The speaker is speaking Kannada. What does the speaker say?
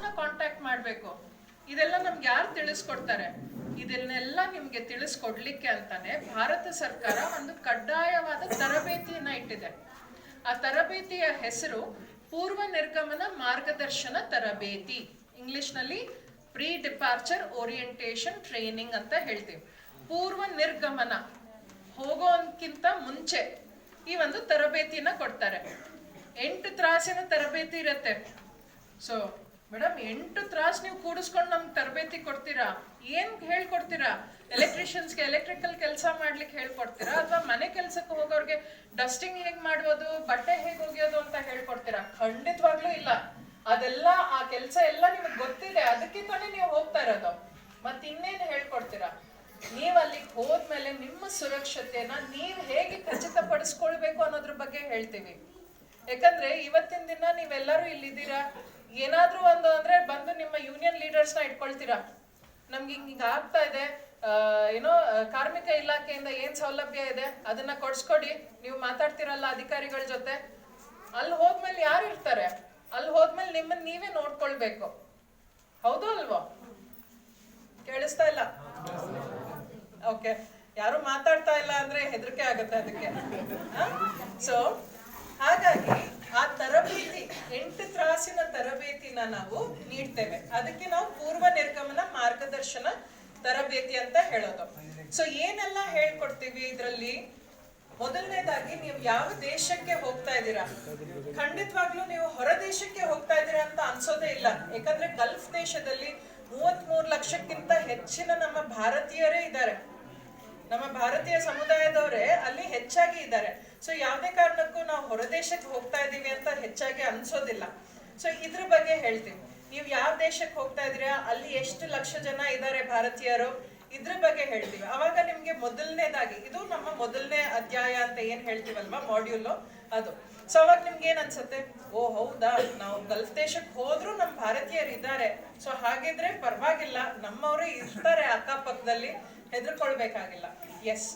ಯಾರನ್ನ ಕಾಂಟ್ಯಾಕ್ಟ್ ಮಾಡಬೇಕು, ಇದೆಲ್ಲ ನಮ್ಗೆ ಯಾರು ತಿಳಿಸ್ಕೊಡ್ತಾರೆ? ಇದನ್ನೆಲ್ಲ ನಿಮ್ಗೆ ತಿಳಿಸ್ಕೊಡ್ಲಿಕ್ಕೆ ಅಂತಾನೆ ಭಾರತ ಸರ್ಕಾರ ಒಂದು ಕಡ್ಡಾಯವಾದ ತರಬೇತಿಯನ್ನ ಇಟ್ಟಿದೆ. ಆ ತರಬೇತಿಯ ಹೆಸರು ಪೂರ್ವ ನಿರ್ಗಮನ ಮಾರ್ಗದರ್ಶನ ತರಬೇತಿ, ಇಂಗ್ಲಿಷ್ನಲ್ಲಿ ಪ್ರೀ ಡಿಪಾರ್ಚರ್ ಓರಿಯೆಂಟೇಷನ್ ಟ್ರೈನಿಂಗ್ ಅಂತ ಹೇಳ್ತೀವಿ. ಪೂರ್ವ ನಿರ್ಗಮನ ಹೋಗೋಕ್ಕಿಂತ ಮುಂಚೆ ಈ ಒಂದು ತರಬೇತಿನ ಕೊಡ್ತಾರೆ. 8 ತ್ರಾಸಿನ ತರಬೇತಿ ಇರುತ್ತೆ. ಸೊ ಮೇಡಮ್ 8 ತ್ರಾಸ್ ನೀವು ಕೂಡಿಸ್ಕೊಂಡು ನಮ್ಗೆ ತರಬೇತಿ ಕೊಡ್ತೀರಾ? ಏನ್ ಹೇಳ್ಕೊಡ್ತೀರಾ? ಎಲೆಕ್ಟ್ರಿಷಿಯನ್ಸ್ಗೆ ಎಲೆಕ್ಟ್ರಿಕಲ್ ಕೆಲಸ ಮಾಡ್ಲಿಕ್ಕೆ ಹೇಳ್ಕೊಡ್ತೀರಾ, ಅಥವಾ ಮನೆ ಕೆಲ್ಸಕ್ಕೆ ಹೋಗೋರ್ಗೆ ಡಸ್ಟಿಂಗ್ ಹೇಗ್ ಮಾಡೋದು, ಬಟ್ಟೆ ಹೇಗ್ ಒಗೆಯೋದು ಅಂತ ಹೇಳ್ಕೊಡ್ತೀರಾ? ಖಂಡಿತವಾಗ್ಲೂ ಇಲ್ಲ. ಅದೆಲ್ಲ ಆ ಕೆಲಸ ಎಲ್ಲ ನಿಮಗೆ ಗೊತ್ತಿದೆ, ಅದಕ್ಕಿಂತಾನೆ ನೀವು ಹೋಗ್ತಾ ಇರೋದು. ಇನ್ನೇನು ಹೇಳ್ಕೊಡ್ತೀರಾ? ನೀವ್ ಅಲ್ಲಿಗೆ ಹೋದ್ಮೇಲೆ ನಿಮ್ಮ ಸುರಕ್ಷತೆನ ನೀವ್ ಹೇಗೆ ಖಚಿತಪಡಿಸ್ಕೊಳ್ಬೇಕು ಅನ್ನೋದ್ರ ಬಗ್ಗೆ ಹೇಳ್ತೀವಿ. ಯಾಕಂದ್ರೆ ಇವತ್ತಿನ ದಿನ ನೀವೆಲ್ಲರೂ ಇಲ್ಲಿದ್ದೀರಾ, ಏನಾದ್ರೂ ಒಂದು ಅಂದ್ರೆ ಬಂದು ನಿಮ್ಮ ಯೂನಿಯನ್ ಲೀಡರ್ಸ್ ನ ಇಟ್ಕೊಳ್ತೀರಾ. ನಮ್ಗೆ ಹಿಂಗ ಆಗ್ತಾ ಇದೆ, ಏನೋ ಕಾರ್ಮಿಕ ಇಲಾಖೆಯಿಂದ ಏನ್ ಸೌಲಭ್ಯ ಇದೆ ಅದನ್ನ ಕೊಡ್ಸ್ಕೊಡಿ, ನೀವು ಮಾತಾಡ್ತಿರಲ್ಲ ಅಧಿಕಾರಿಗಳ ಜೊತೆ. ಅಲ್ಲಿ ಹೋದ್ಮೇಲೆ ಯಾರು ಇರ್ತಾರೆ? ಅಲ್ಲಿ ಹೋದ್ಮೇಲೆ ನಿಮ್ಮನ್ನ ನೀವೇ ನೋಡ್ಕೊಳ್ಬೇಕು. ಹೌದು ಅಲ್ವೋ? ಕೇಳಿಸ್ತಾ ಇಲ್ಲ? ಓಕೆ, ಯಾರು ಮಾತಾಡ್ತಾ ಇಲ್ಲ ಅಂದ್ರೆ ಹೆದರಿಕೆ ಆಗುತ್ತೆ ಅದಕ್ಕೆ. ಸೊ ಹಾಗಾಗಿ ಆ ತರಬೇತಿ 8 ತ್ರಾಸಿನ ತರಬೇತಿನ ನಾವು ನೀಡ್ತೇವೆ. ಅದಕ್ಕೆ ನಾವು ಪೂರ್ವ ನಿರ್ಗಮನ ಮಾರ್ಗದರ್ಶನ ತರಬೇತಿ ಅಂತ ಹೇಳೋದು. ಸೊ ಏನೆಲ್ಲ ಹೇಳ್ಕೊಡ್ತೀವಿ ಇದ್ರಲ್ಲಿ? ಮೊದಲನೇದಾಗಿ ನೀವು ಯಾವ ದೇಶಕ್ಕೆ ಹೋಗ್ತಾ ಇದ್ದೀರಾ? ಖಂಡಿತವಾಗ್ಲೂ ನೀವು ಹೊರ ದೇಶಕ್ಕೆ ಹೋಗ್ತಾ ಇದ್ದೀರಾ ಅಂತ ಅನ್ಸೋದೇ ಇಲ್ಲ. ಯಾಕಂದ್ರೆ ಗಲ್ಫ್ ದೇಶದಲ್ಲಿ 33 ಲಕ್ಷಕ್ಕಿಂತ ಹೆಚ್ಚಿನ ನಮ್ಮ ಭಾರತೀಯರೇ ಇದ್ದಾರೆ. ನಮ್ಮ ಭಾರತೀಯ ಸಮುದಾಯದವರೇ ಅಲ್ಲಿ ಹೆಚ್ಚಾಗಿ ಇದ್ದಾರೆ. ಸೊ ಯಾವುದೇ ಕಾರಣಕ್ಕೂ ನಾವು ಹೊರದೇಶಕ್ಕೆ ಹೋಗ್ತಾ ಇದೀವಿ ಅಂತ ಹೆಚ್ಚಾಗಿ ಅನ್ಸೋದಿಲ್ಲ. ಸೊ ಇದ್ರ ಬಗ್ಗೆ ಹೇಳ್ತೀವಿ. ನೀವು ಯಾವ ದೇಶಕ್ಕೆ ಹೋಗ್ತಾ ಇದೀರಾ, ಅಲ್ಲಿ ಎಷ್ಟು ಲಕ್ಷ ಜನ ಇದ್ದಾರೆ ಭಾರತೀಯರು, ಇದ್ರ ಬಗ್ಗೆ ಹೇಳ್ತೀವಿ. ಅವಾಗ ನಿಮ್ಗೆ ಮೊದಲನೇದಾಗಿ, ಇದು ನಮ್ಮ ಮೊದಲನೇ ಅಧ್ಯಾಯ ಅಂತ ಏನ್ ಹೇಳ್ತೀವಲ್ವಾ, ಮಾಡ್ಯೂಲ್ ಅದು. ಸೊ ಅವಾಗ ನಿಮ್ಗೆ ಏನ್ ಅನ್ಸುತ್ತೆ? ಓ ಹೌದಾ, ನಾವು ಗಲ್ಫ್ ದೇಶಕ್ಕೆ ಹೋದ್ರು ನಮ್ ಭಾರತೀಯರು ಇದ್ದಾರೆ, ಸೊ ಹಾಗಿದ್ರೆ ಪರವಾಗಿಲ್ಲ, ನಮ್ಮವರು ಇರ್ತಾರೆ ಅಕ್ಕಪಕ್ಕದಲ್ಲಿ, ಹೆದರ್ಕೊಳ್ಬೇಕಾಗಿಲ್ಲ. ಎಸ್,